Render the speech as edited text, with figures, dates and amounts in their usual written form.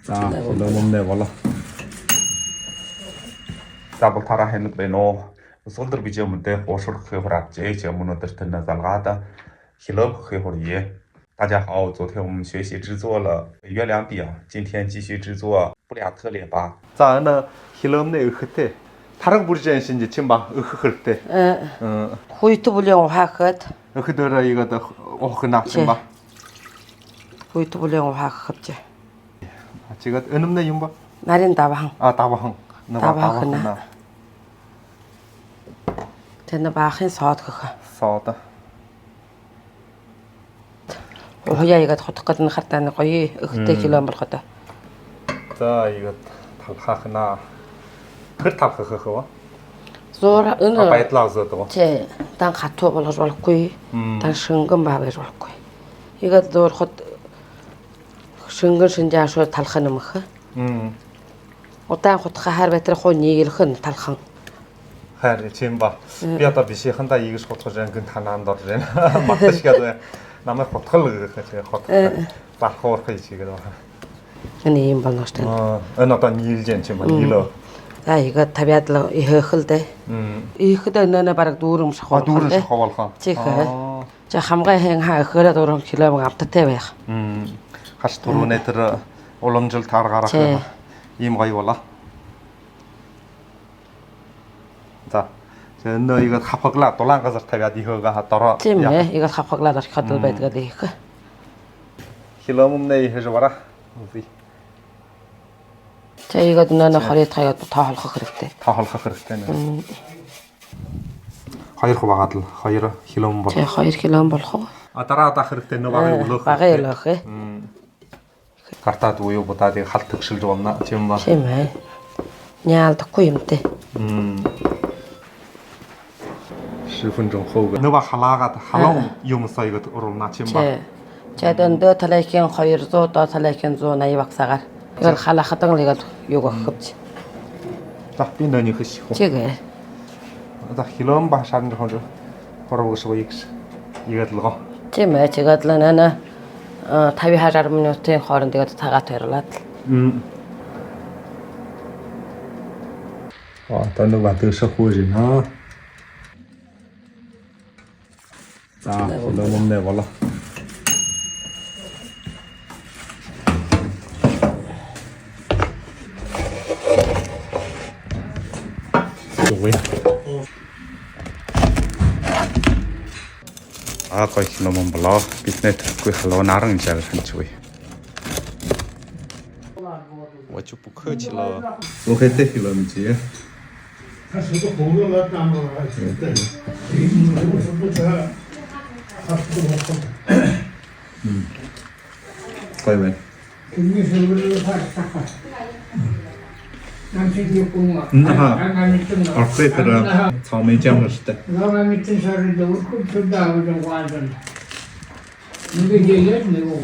자, 너무 내볼라. Забыл тарахын бэноо сулдар бижэмдээ уушрах хэврат жээж юмнуудэр тэнэ залгаада хилоб хэврие 大家好，昨天我们学习制作了月亮饼，今天继续制作布俩特列巴。자, 나 хилобны өгөхтэй. Тараг бүржэн шинж чинь ба өгөх хэрэгтэй. Хуйт бүлээн ухаахад өгөхөөрөө игээд уухна чинь ба. Хуйт бүлээн ухаах гэж. 지금 은음내 юм ба? Нарийн давхан. давхан. Давхан. Тэнд баахын соод гэх. Соод. Ухяа игээд хотох гэдэг нь хартаа нэг гоё өгөхтэй килом болохоо. За игээд талхахна. Тэр тавхах хөө. Зур энэ байдлаа зөөдөг. Тий. Дан хатуу болгож болохгүй. Дан шингэн баавж болохгүй. Игээд зуурхад шингэн шинжаа шууд талах юм ах. Удаан хутга хайр байтар хуу нийгэрх нь талхан. хайр чинь ба. Би одоо бишийнхандаа ийгэж хутгаж ангин танаанд орж байна. Маташгаад намайг хутгал гэх чинь хутгал. Бархуурах хийгээд байна. Энэ юм байна шүү дээ. Энэ одоо нийлж юм чинь ба нийлөө. За игээд тавиад л ихэхэл дээ. Ихэхдээ нөө бараг дүүрэн шахуу. Дүүрэн шахуу болохоо. Чих. За хамгай хэн хаа өгөхөөрөө дүүрэн килом авттай байх. Хаш түрүүнээ тэр уламжил тааргаарах ийм гоё болоо. За. Энэ игээд хавхаглаа дулаан газар тавиад ихөөгээ дороо. Тийм ээ. Игээд хавхаглаад орхиод байдгаад их. Хиломнээ хийж бараа. За игээд нөө хорийг таяад тоохолох хэрэгтэй. Тоохолох хэрэгтэй нэ. 2 хуваагаад л 2 килом болох. Тий 2 килом болох уу? Дараа даах хэрэгтэй нөө багын өлөөх. Багын өлөөх ээ. Картаад уу будаад халт төгшилж болно тийм ба. Тийм ээ. Няалдахгүй юм дээ. 10分钟后个。нөгөө халаагаад халуун юм саягаад уруулна тийм ба. Чадан дөө талайхын 200 доо талайхын 180 багсаагаар. Игээр халахадан л игээд юг өгөхөж. За би нөөний хөш. Чигээ. За хилом ба шарын хонж хорвогш уйгс. Игээд л гоо. Тийм ээ. Чигээд л нана 50-60 минутын хооронд игээд цагаат байрлаад. Одоо нөгөө дэшээ хөөж байна. За нөмнэ болоо. Гоё нөмөн болоо. Бидний төрөхгүй халуун наран жаал ханчгүй. What you покочлоо. Ухэтэ километр. Хасуд хөнгөлөд намраа хийдэг. Гоё байна. Орфетера цаомын жамр штэ. Намайг шард өгөх tudаа аваад гоосон. Нэг хэлээд нэг уу.